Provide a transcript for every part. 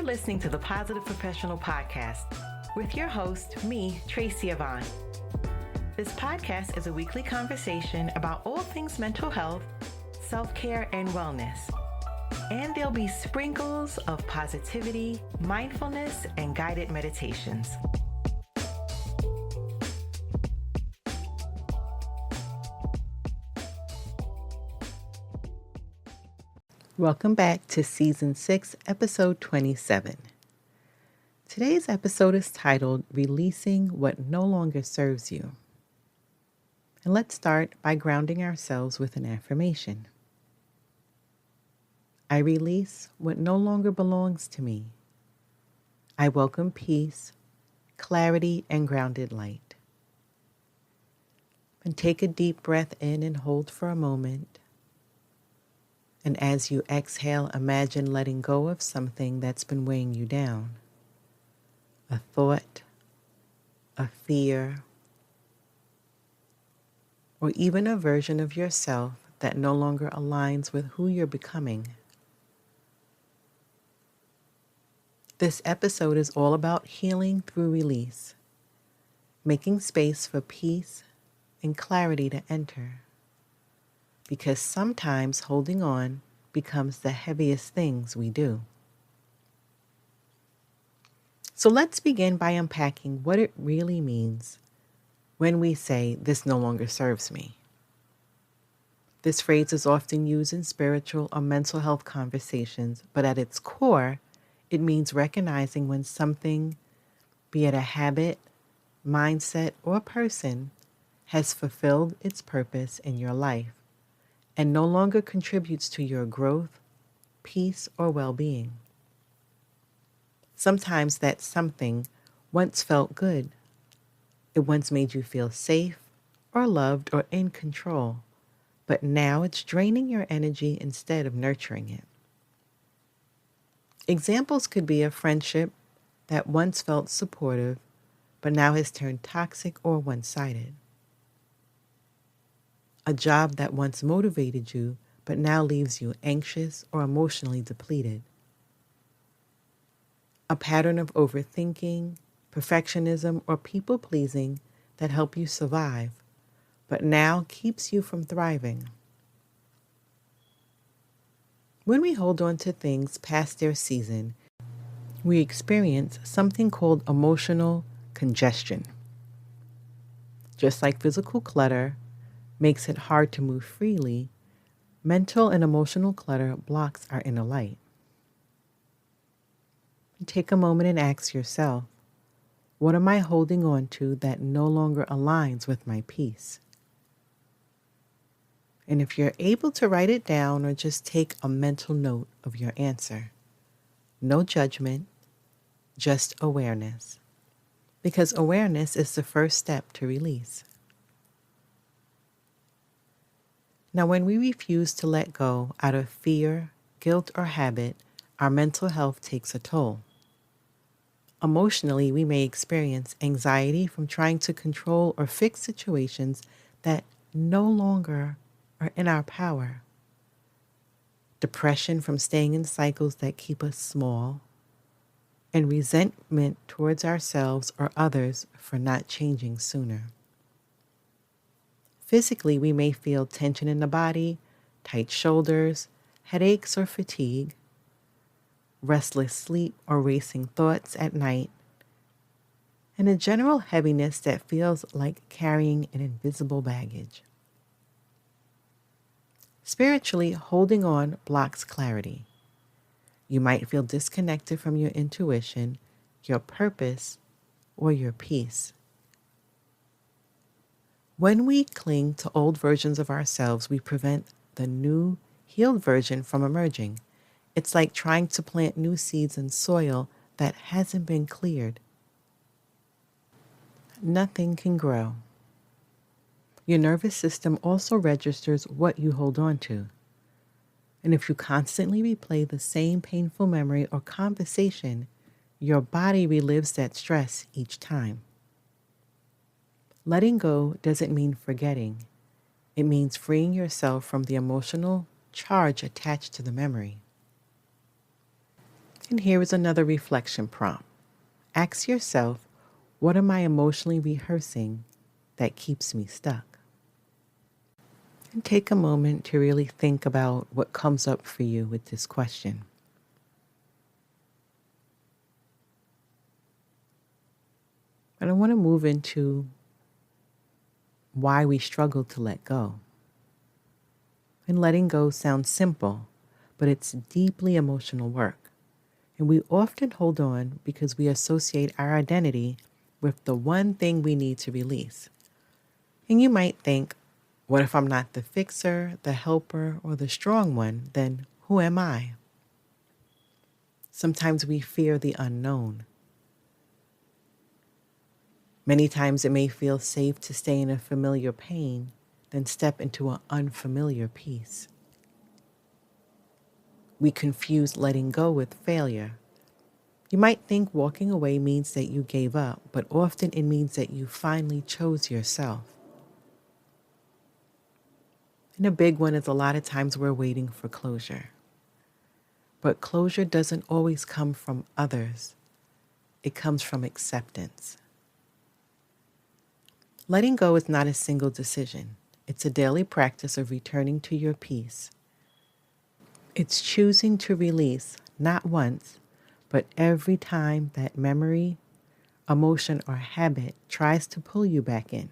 listening to the Positive Professional Podcast with your host, me, Tracy Yvonne. This podcast is a weekly conversation about all things mental health, self-care, and wellness. And there'll be sprinkles of positivity, mindfulness, and guided meditations. Welcome back to Season 6, Episode 27. Today's episode is titled, Releasing What No Longer Serves You. And let's start by grounding ourselves with an affirmation. I release what no longer belongs to me. I welcome peace, clarity, and grounded light. And take a deep breath in and hold for a moment. And as you exhale, imagine letting go of something that's been weighing you down. A thought, a fear, or even a version of yourself that no longer aligns with who you're becoming. This episode is all about healing through release, making space for peace and clarity to enter. Because sometimes holding on becomes the heaviest things we do. So let's begin by unpacking what it really means when we say, this no longer serves me. This phrase is often used in spiritual or mental health conversations, but at its core, it means recognizing when something, be it a habit, mindset, or person, has fulfilled its purpose in your life and no longer contributes to your growth, peace, or well-being. Sometimes that something once felt good. It once made you feel safe or loved or in control, but now it's draining your energy instead of nurturing it. Examples could be a friendship that once felt supportive, but now has turned toxic or one-sided. A job that once motivated you, but now leaves you anxious or emotionally depleted. A pattern of overthinking, perfectionism, or people-pleasing that help you survive, but now keeps you from thriving. When we hold on to things past their season, we experience something called emotional congestion. Just like physical clutter makes it hard to move freely, mental and emotional clutter blocks our inner light. Take a moment and ask yourself, what am I holding on to that no longer aligns with my peace? And if you're able to write it down or just take a mental note of your answer, no judgment, just awareness. Because awareness is the first step to release. Now, when we refuse to let go out of fear, guilt, or habit, our mental health takes a toll. Emotionally, we may experience anxiety from trying to control or fix situations that no longer are in our power. Depression from staying in cycles that keep us small, and resentment towards ourselves or others for not changing sooner. Physically, we may feel tension in the body, tight shoulders, headaches or fatigue, restless sleep or racing thoughts at night, and a general heaviness that feels like carrying an invisible baggage. Spiritually, holding on blocks clarity. You might feel disconnected from your intuition, your purpose, or your peace. When we cling to old versions of ourselves, we prevent the new, healed version from emerging. It's like trying to plant new seeds in soil that hasn't been cleared. Nothing can grow. Your nervous system also registers what you hold on to. And if you constantly replay the same painful memory or conversation, your body relives that stress each time. Letting go doesn't mean forgetting. It means freeing yourself from the emotional charge attached to the memory. And here is another reflection prompt. Ask yourself, what am I emotionally rehearsing that keeps me stuck? And take a moment to really think about what comes up for you with this question. And I want to move into why we struggle to let go. And letting go sounds simple, but it's deeply emotional work. And we often hold on because we associate our identity with the one thing we need to release. And you might think, what if I'm not the fixer, the helper, or the strong one? Then who am I? Sometimes we fear the unknown. Many times it may feel safe to stay in a familiar pain than step into an unfamiliar peace. We confuse letting go with failure. You might think walking away means that you gave up, but often it means that you finally chose yourself. And a big one is a lot of times we're waiting for closure. But closure doesn't always come from others. It comes from acceptance. Letting go is not a single decision. It's a daily practice of returning to your peace. It's choosing to release, not once, but every time that memory, emotion, or habit tries to pull you back in.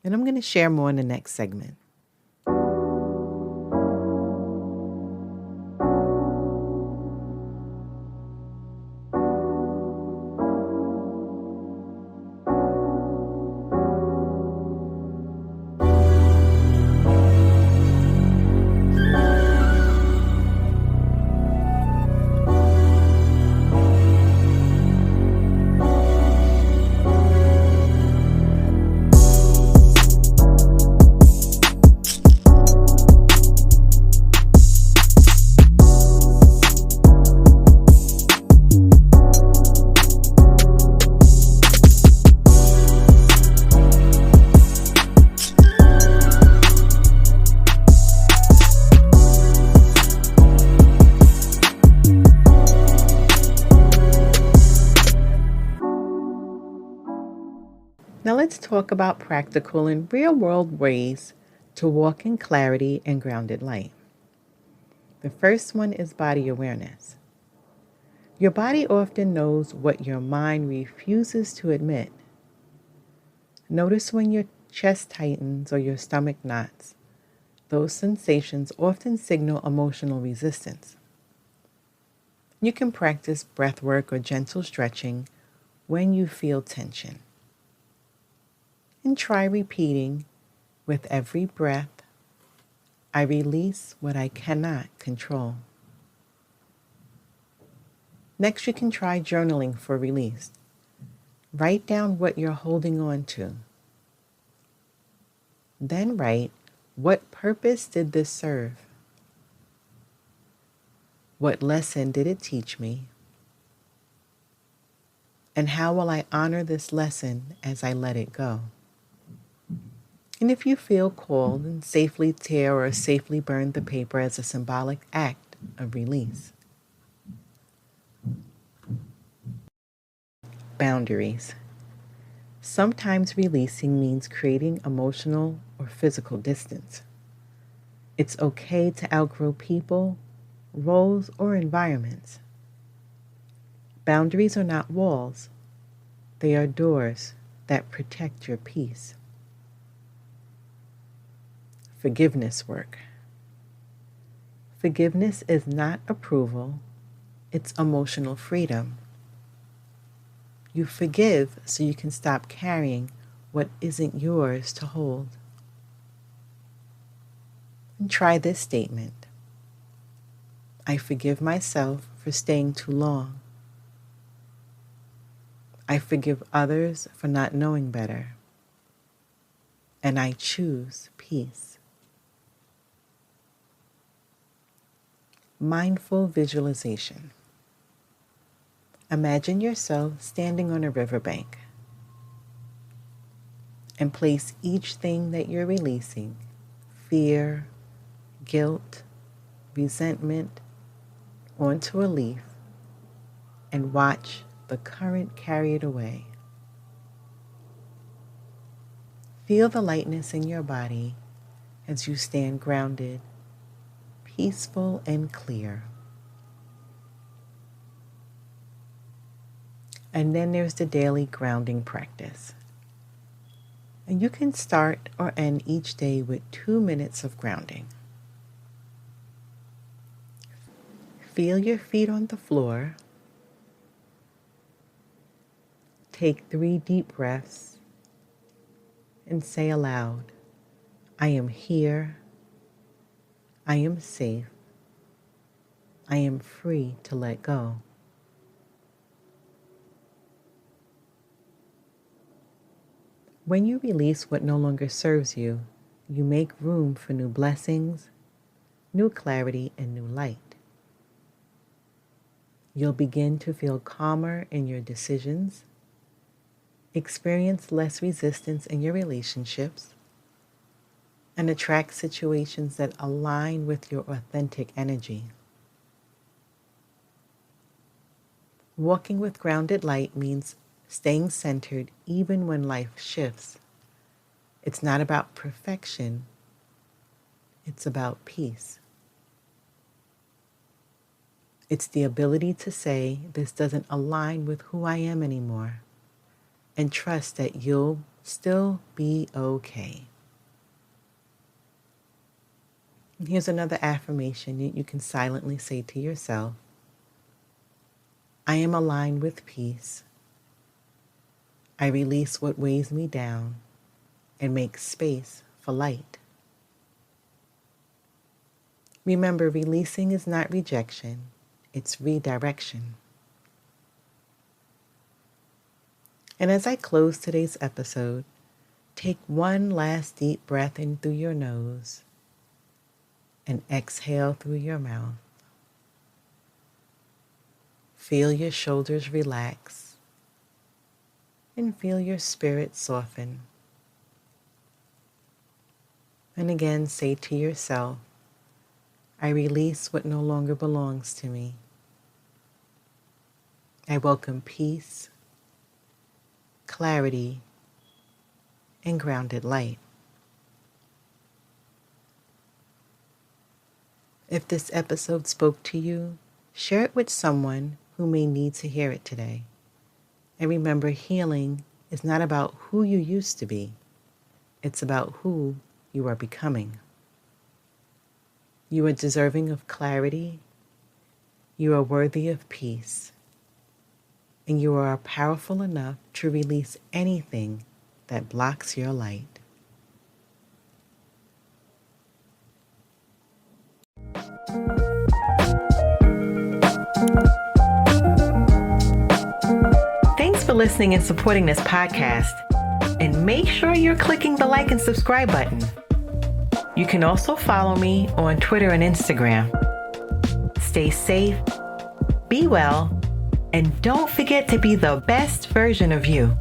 And I'm going to share more in the next segment. Now let's talk about practical and real-world ways to walk in clarity and grounded light. The first one is body awareness. Your body often knows what your mind refuses to admit. Notice when your chest tightens or your stomach knots. Those sensations often signal emotional resistance. You can practice breath work or gentle stretching when you feel tension. And try repeating with every breath, I release what I cannot control. Next, you can try journaling for release. Write down what you're holding on to. Then write, what purpose did this serve? What lesson did it teach me? And how will I honor this lesson as I let it go? And if you feel called, then safely tear or safely burn the paper as a symbolic act of release. Boundaries. Sometimes releasing means creating emotional or physical distance. It's okay to outgrow people, roles, or environments. Boundaries are not walls. They are doors that protect your peace. Forgiveness work. Forgiveness is not approval, it's emotional freedom. You forgive so you can stop carrying what isn't yours to hold. And try this statement. I forgive myself for staying too long. I forgive others for not knowing better. And I choose peace. Mindful visualization. Imagine yourself standing on a riverbank and place each thing that you're releasing, fear, guilt, resentment, onto a leaf and watch the current carry it away. Feel the lightness in your body as you stand grounded, peaceful and clear. And then there's the daily grounding practice. And you can start or end each day with 2 minutes of grounding. Feel your feet on the floor. Take 3 deep breaths and say aloud, I am here. I am safe. I am free to let go. When you release what no longer serves you, you make room for new blessings, new clarity, and new light. You'll begin to feel calmer in your decisions, experience less resistance in your relationships, and attract situations that align with your authentic energy. Walking with grounded light means staying centered even when life shifts. It's not about perfection, it's about peace. It's the ability to say, this doesn't align with who I am anymore, and trust that you'll still be okay. And here's another affirmation you can silently say to yourself. I am aligned with peace. I release what weighs me down and make space for light. Remember, releasing is not rejection, it's redirection. And as I close today's episode, take one last deep breath in through your nose and exhale through your mouth. Feel your shoulders relax and feel your spirit soften. And again, say to yourself, I release what no longer belongs to me. I welcome peace, clarity, and grounded light. If this episode spoke to you, share it with someone who may need to hear it today. And remember, healing is not about who you used to be. It's about who you are becoming. You are deserving of clarity. You are worthy of peace. And you are powerful enough to release anything that blocks your light. Thanks for listening and supporting this podcast. And make sure you're clicking the like and subscribe button. You can also follow me on Twitter and Instagram. Stay safe, be well, and don't forget to be the best version of you.